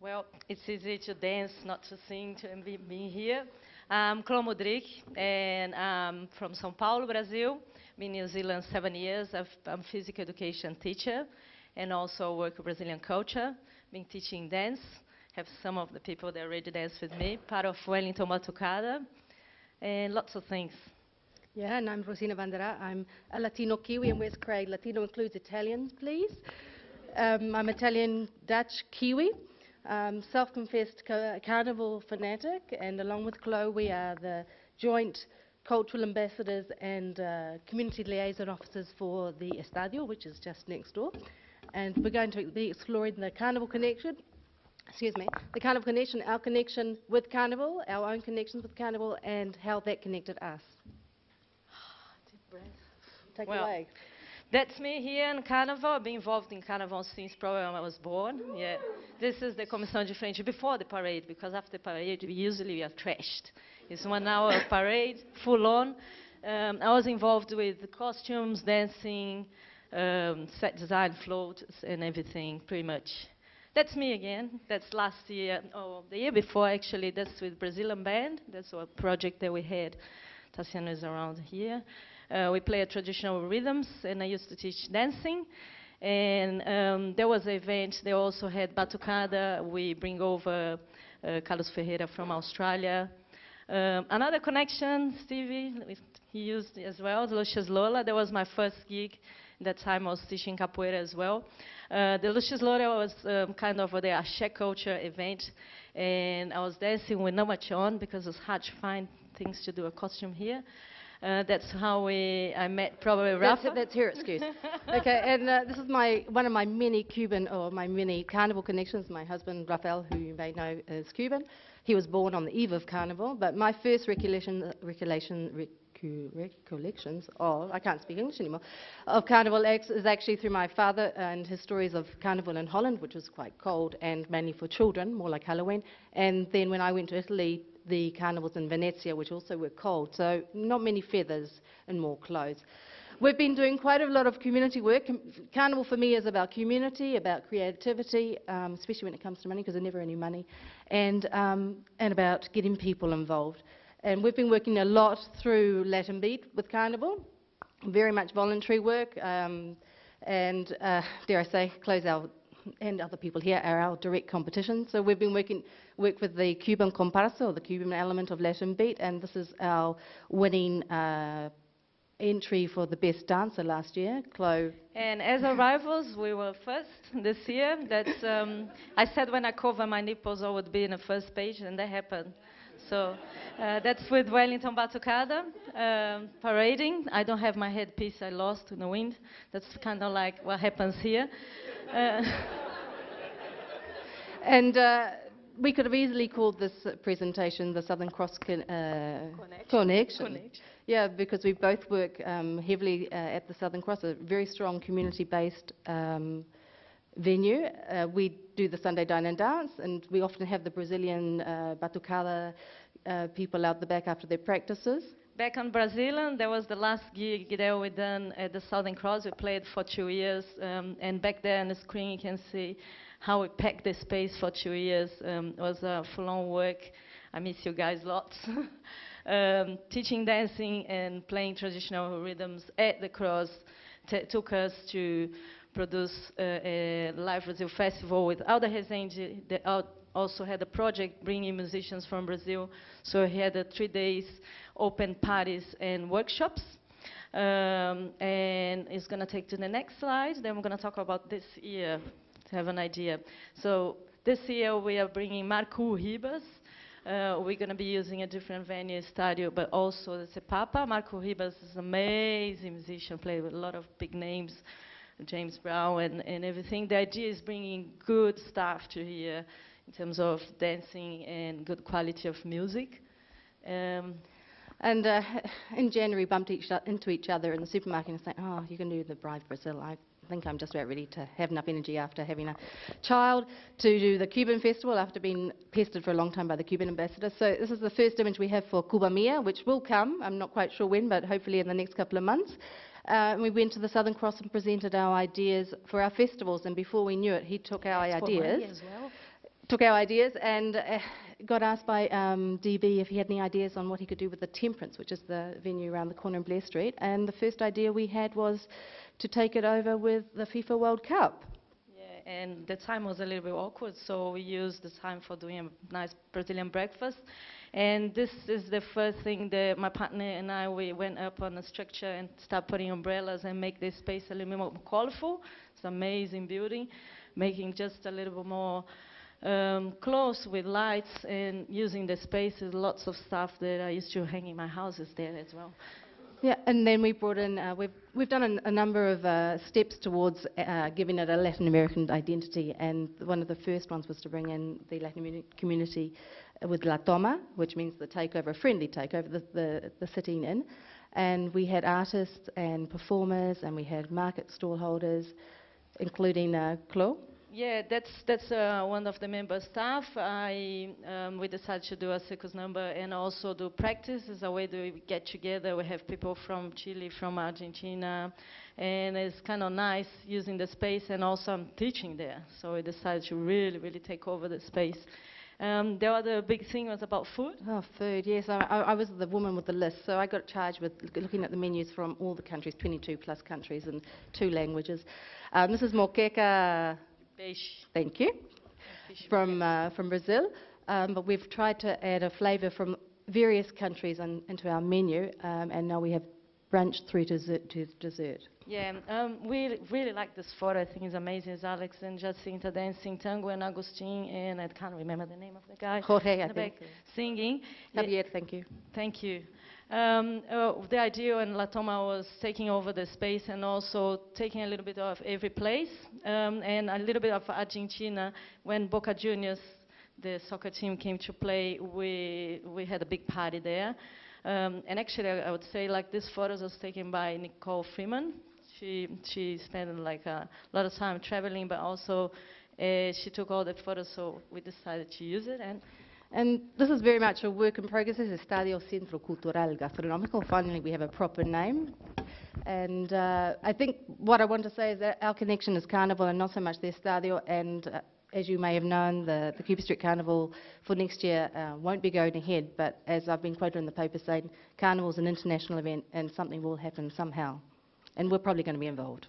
Well, it's easy to dance, not to sing, to be here. I'm Mudrik, and I'm from São Paulo, Brazil. Been in New Zealand 7 years. I'm a physical education teacher, and also work with Brazilian culture. Been teaching dance. Have some of the people that already dance with me, part of Wellington Batucada, and lots of things. Yeah, and I'm Rosina. I'm a Latino Kiwi, and where's Craig? Latino includes Italian, please. I'm Italian, Dutch, Kiwi. Self-confessed carnival fanatic, and along with Chloe, we are the joint cultural ambassadors and community liaison officers for the Estadio, which is just next door. And we're going to be exploring the Carnival Connection, the Carnival Connection, our connection with Carnival, our own connections with Carnival, and how that connected us. Deep breath. Take it away. That's me here in Carnival. I've been involved in Carnival since probably when I was born. Yeah. This is the Comissão de Frente before the parade, because after the parade, we are trashed. It's 1 hour of parade, full on. I was involved with the costumes, dancing, set design, floats, and everything, pretty much. That's me again. That's last year, or the year before, actually. That's with Brazilian band. That's a project that we had. Tassiano is around here. We play traditional rhythms, and I used to teach dancing. And there was an event. They also had Batucada. We bring over Carlos Ferreira from Australia. Another connection, Stevie, he used as well, Lucius Lola. That was my first gig. That time I was teaching capoeira as well. The Lucius Lola was kind of the Axé culture event. And I was dancing with not much on because it was hard to find things to do a costume here. That's how I met probably Rafa. That's her excuse. Okay, and this is one of my many many Carnival connections. My husband, Rafael, who you may know is Cuban. He was born on the eve of Carnival, but my first recollections of, I can't speak English anymore, of Carnival acts is actually through my father and his stories of Carnival in Holland, which was quite cold and mainly for children, more like Halloween. And then when I went to Italy, the carnivals in Venezia, which also were cold, so not many feathers and more clothes. We've been doing quite a lot of community work. Carnival for me is about community, about creativity, especially when it comes to money, because there's never any money, and about getting people involved. And we've been working a lot through Latin Beat with Carnival, very much voluntary work, and dare I say, and other people here are our direct competition. So we've been work with the Cuban comparsa, or the Cuban element of Latin Beat, and this is our winning entry for the best dancer last year, Chloe. And as our rivals, we were first this year. That's I said when I cover my nipples, I would be in the first page, and that happened. So that's with Wellington Batucada, parading. I don't have my headpiece, I lost in the wind. That's kind of like what happens here. And we could have easily called this presentation the Southern Cross Connection. Yeah, because we both work heavily at the Southern Cross, a very strong community-based venue. We do the Sunday Dine and Dance, and we often have the Brazilian Batucada people out the back after their practices. Back on Brazilian, there was the last gig that we done at the Southern Cross. We played for 2 years, and back there on the screen you can see how we packed the space for 2 years. It was full-on work. I miss you guys lots. Teaching dancing and playing traditional rhythms at the Cross took us to produce a Live Brazil festival with Alda Rezende. They also had a project bringing musicians from Brazil. So we had 3 days open parties and workshops. And it's going to take to the next slide. Then we're going to talk about this year to have an idea. So this year we are bringing Marco Ribas. We're going to be using a different venue, Stadio, but also the Cepapa. Marco Ribas is an amazing musician, played with a lot of big names, James Brown and everything. The idea is bringing good stuff to here in terms of dancing and good quality of music. In January, bumped into each other in the supermarket and said, "Oh, you can do the Bride Brazil. I think I'm just about ready to have enough energy after having a child to do the Cuban festival after being pestered for a long time by the Cuban ambassador." So this is the first image we have for Cuba Mia, which will come. I'm not quite sure when, but hopefully in the next couple of months. We went to the Southern Cross and presented our ideas for our festivals, and before we knew it, he took our ideas. As well. took our ideas and got asked by DB if he had any ideas on what he could do with the Temperance, which is the venue around the corner in Blair Street. And the first idea we had was to take it over with the FIFA World Cup. Yeah, and the time was a little bit awkward, so we used the time for doing a nice Brazilian breakfast. And this is the first thing that my partner and I, we went up on the structure and started putting umbrellas and make this space a little bit more colorful. It's an amazing building, making just a little bit more close with lights and using the spaces. Lots of stuff that I used to hang in my houses there as well. Yeah, and then we brought in, we've done a number of steps towards giving it a Latin American identity, and one of the first ones was to bring in the Latin community with La Toma, which means the takeover, a friendly takeover, the sitting in. And we had artists and performers, and we had market stall holders, including Chloe. Yeah, that's one of the member staff. We decided to do a circus number and also do practice as a way to get together. We have people from Chile, from Argentina, and it's kind of nice using the space, and also I'm teaching there. So we decided to really, really take over the space. The other big thing was about food. Oh, food, yes. I was the woman with the list, so I got charged with looking at the menus from all the countries, 22 plus countries and 2 languages. This is moqueca. Peixe. Thank you. From Brazil, but we've tried to add a flavour from various countries into our menu, and now we have brunch through to dessert. Yeah, we really like this photo. I think it's amazing. It's Alex and Jacinta dancing tango, and Agustin, and I can't remember the name of the guy. Jorge, I think. Singing. Javier, thank you. Thank you. The idea in La Toma was taking over the space and also taking a little bit of every place and a little bit of Argentina. When Boca Juniors, the soccer team, came to play, we had a big party there. And actually, I would say like this photos was taken by Nicole Freeman. She spent like a lot of time traveling, but also she took all the photos, so we decided to use it. And this is very much a work in progress. This is Estadio Centro Cultural Gastronómico. Finally, we have a proper name. And I think what I want to say is that our connection is Carnival and not so much the Estadio. And as you may have known, the Kiwi Street Carnival for next year won't be going ahead. But as I've been quoted in the paper saying, Carnival is an international event and something will happen somehow. And we're probably going to be involved.